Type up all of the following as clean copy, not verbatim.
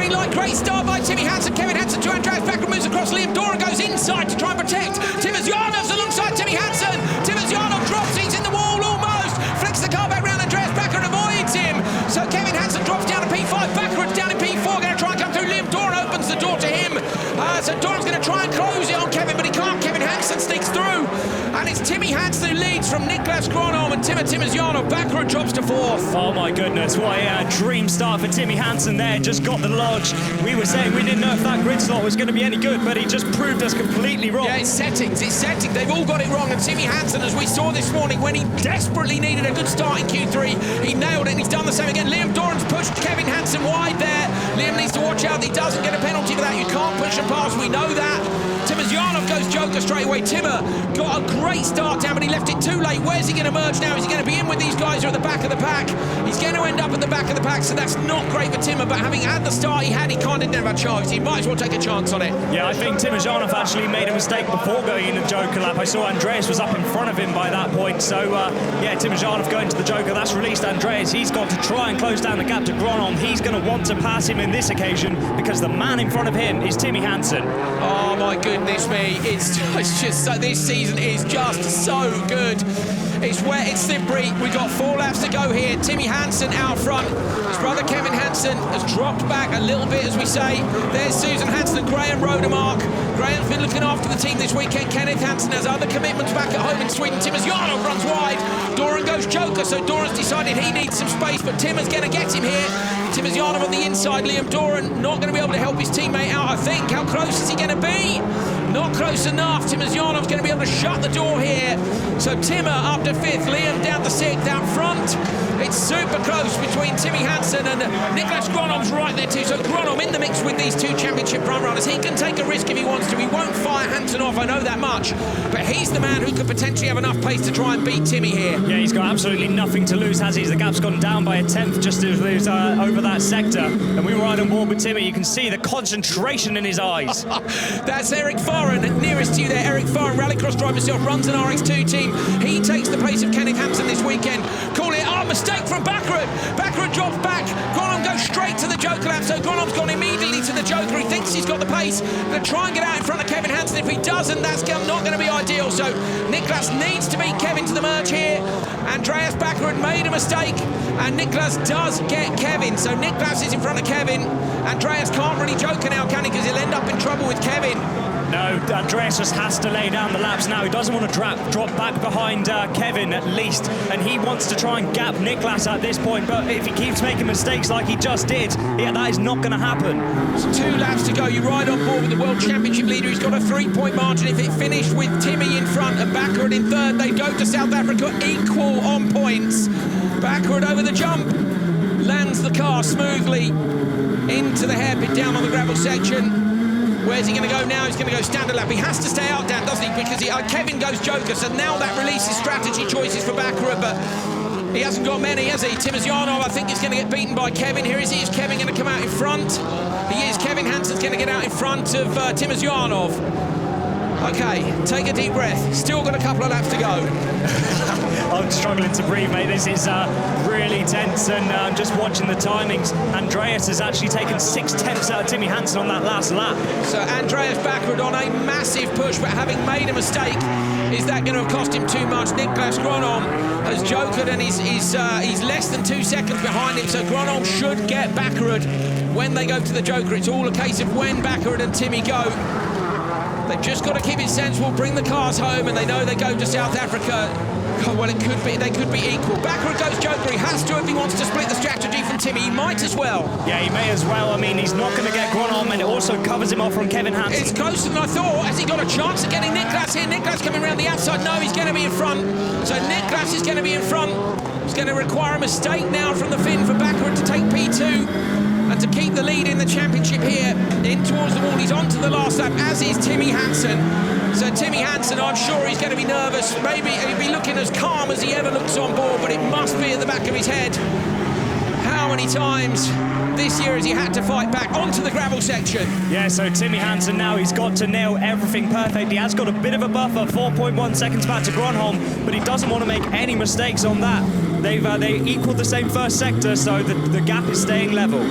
green light. Great start by Timmy Hansen. Kevin Hansen to Andreas Backrud, moves across. Liam Doran goes inside to try and protect. Timazyanov's alongside Timmy Hansen. Timazyanov drops, he's in the wall almost. Flicks the car back round. Andreas Backrud avoids him. So Kevin Hansen drops down to P5. Backrud's down in P4. Going to try and come through. Liam Doran opens the door to him. So Doran's going to try and close it on Kevin, but he can't. Kevin Hansen sneaks through. And it's Timmy Hansen who leads from Niklas Gronholm and Timazyanov. Backrud drops to fourth. Oh my goodness, what a dream start for Timmy Hansen there. Just got the lodge. We were saying we didn't know if that grid slot was going to be any good, but he just proved us completely wrong. Yeah, it's settings. They've all got it wrong. And Timmy Hansen, as we saw this morning, when he desperately needed a good start in Q3, he nailed it and he's done the same again. Liam Doran's pushed Kevin Hansen wide there. Liam needs to watch out that he doesn't get a penalty for that. You can't push him past, we know that. Timazyanov goes joker straight away. Timmer got a great start down, but he left it too late. Where's he going to merge now? Is he going to be in with these guys who are at the back of the pack? He's going to end up at the back of the pack, so that's not great for Timmer, but having had the start he had, he kind of didn't have a chance. He might as well take a chance on it. Yeah, I think Timazyanov actually made a mistake before going in the joker lap. I saw Andreas was up in front of him by that point, so yeah, Timazyanov going to the joker, that's released Andreas. He's got to try and close down the gap to Gronholm. He's going to want to pass him in this occasion because the man in front of him is Timmy Hansen. Oh my goodness me, it's just so, this season is just so good. It's wet, it's slippery. We've got 4 laps to go here. Timmy Hansen out front. His brother Kevin Hansen has dropped back a little bit, as we say. There's Susan Hansen and Graham Rodemark. Graham's been looking after the team this weekend. Kenneth Hansen has other commitments back at home in Sweden. Timazyanov runs wide. Doran goes joker, so Doran's decided he needs some space, but Timmer's going to get him here. Timazyanov on the inside. Liam Doran not going to be able to help his teammate out, I think. How close is he going to be? Not close enough. Timazyanov's going to be able to shut the door here. So Timmer up to 5th, Liam down to 6th, out front. It's super close between Timmy Hansen and Niklas Gronholm's right there too. So Gronholm in the mix with these 2 championship front runners. He can take a risk if he wants to. He won't fire Hansen off, I know that much. But he's the man who could potentially have enough pace to try and beat Timmy here. Yeah, he's got absolutely nothing to lose, has he? The gap's gone down by a 10th just as he was over that sector. And we were right on board with Timmy. You can see the concentration in his eyes. That's Eric Foran, nearest to you there. Eric Foran, rallycross driver himself, runs an RX2 team. He takes the place of Kenneth Hansen this weekend. Call it, mistake from Backrud. Backrud drops back. Gronholm goes straight to the joker lap, so Gronholm's gone immediately to the joker. He thinks he's got the pace. Going to try and get out in front of Kevin Hansen. If he doesn't, that's not going to be ideal. So Niklas needs to beat Kevin to the merge here. Andreas Backrud made a mistake, and Niklas does get Kevin. So Niklas is in front of Kevin. Andreas can't really joker now, can he? Because he'll end up in trouble with Kevin. No, Andreas just has to lay down the laps now. He doesn't want to drop back behind Kevin at least, and he wants to try and gap Niklas at this point, but if he keeps making mistakes like he just did, yeah, that is not going to happen. It's 2 laps to go. You ride on board with the World Championship leader. He's got a 3-point margin. If it finished with Timmy in front and Backrud in 3rd, they go to South Africa equal on points. Backrud over the jump, lands the car smoothly into the hairpin down on the gravel section. Where's he going to go now? He's going to go standard lap. He has to stay out, Dan, doesn't he? Because Kevin goes joker, so now that releases strategy choices for Backrud, but he hasn't got many, has he? Timazyanov, I think, is going to get beaten by Kevin. Here is he. Is Kevin going to come out in front? He is. Kevin Hansen's going to get out in front of Timazyanov. Okay, take a deep breath. Still got a couple of laps to go. I'm struggling to breathe, mate. This is really tense, and I'm just watching the timings. Andreas has actually taken 6/10 out of Timmy Hansen on that last lap. So Andreas Backrud on a massive push, but having made a mistake, is that going to have cost him too much? Niklas Gronholm has jokered, and he's less than 2 seconds behind him, so Gronholm should get Backrud when they go to the joker. It's all a case of when Backrud and Timmy go. They've just got to keep it sensible, bring the cars home, and they know they go to South Africa. Oh, well, they could be equal. Backrud goes joker. He has to if he wants to split the strategy from Timmy. He might as well. Yeah, he may as well. I mean, he's not going to get Gronholm, and it also covers him off from Kevin Hansen. It's closer than I thought. Has he got a chance of getting Niklas here? Niklas coming around the outside. No, he's going to be in front. So Niklas is going to be in front. It's going to require a mistake now from the Finn for Backrud to take P2. And to keep the lead in the championship here, in towards the wall. He's on to the last lap, as is Timmy Hansen. So Timmy Hansen, I'm sure he's going to be nervous. Maybe he'll be looking as calm as he ever looks on board, but it must be at the back of his head. How many times this year has he had to fight back onto the gravel section? Yeah, so Timmy Hansen now, he's got to nail everything perfect. He has got a bit of a buffer, 4.1 seconds back to Gronholm, but he doesn't want to make any mistakes on that. They equaled the same first sector, so the gap is staying level.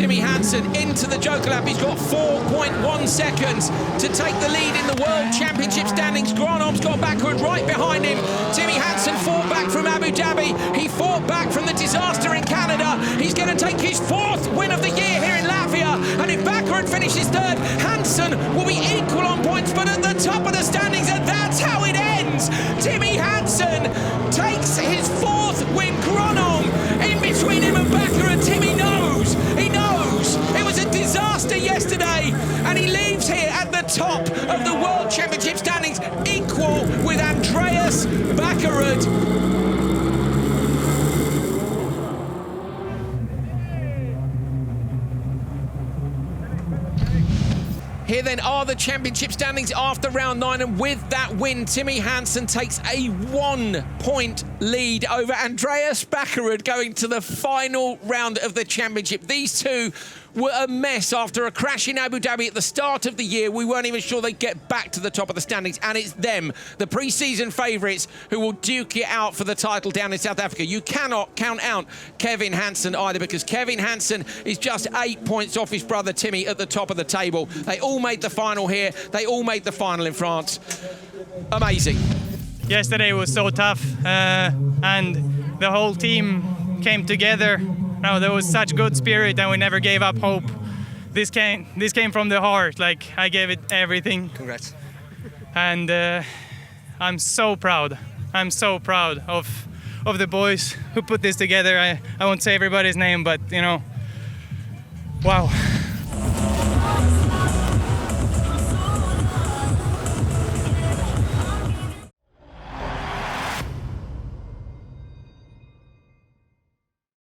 Timmy Hansen into the Joker lap. He's got 4.1 seconds to take the lead in the World Championship standings. Gronom's got backward right behind him. Timmy Hansen fought back from Abu Dhabi. He fought back from the disaster in Canada. He's going to take his 4th win of the year here in Latvia. And if Baccarat finishes 3rd, Hansen will be equal on points, but at the top of the standings, and that's how it ends. Timmy Hansen takes his 4th win. Gronom in between him and Baccarat. Timmy knows. He knows. It was a disaster yesterday, and he leaves here at the top of the World Championship standings, equal with Andreas Baccarat. Here then are the championship standings after round 9, and with that win, Timmy Hansen takes a 1-point lead over Andreas Baccarat going to the final round of the championship. These two were a mess after a crash in Abu Dhabi at the start of the year. We weren't even sure they'd get back to the top of the standings, and it's them, the pre-season favourites, who will duke it out for the title down in South Africa. You cannot count out Kevin Hansen either, because Kevin Hansen is just 8 points off his brother Timmy at the top of the table. They all made the final here. They all made the final in France. Amazing. Yesterday was so tough, and the whole team came together. No, there was such good spirit, and we never gave up hope. This came from the heart. Like, I gave it everything. Congrats. And I'm so proud. I'm so proud of the boys who put this together. I won't say everybody's name, but you know, wow.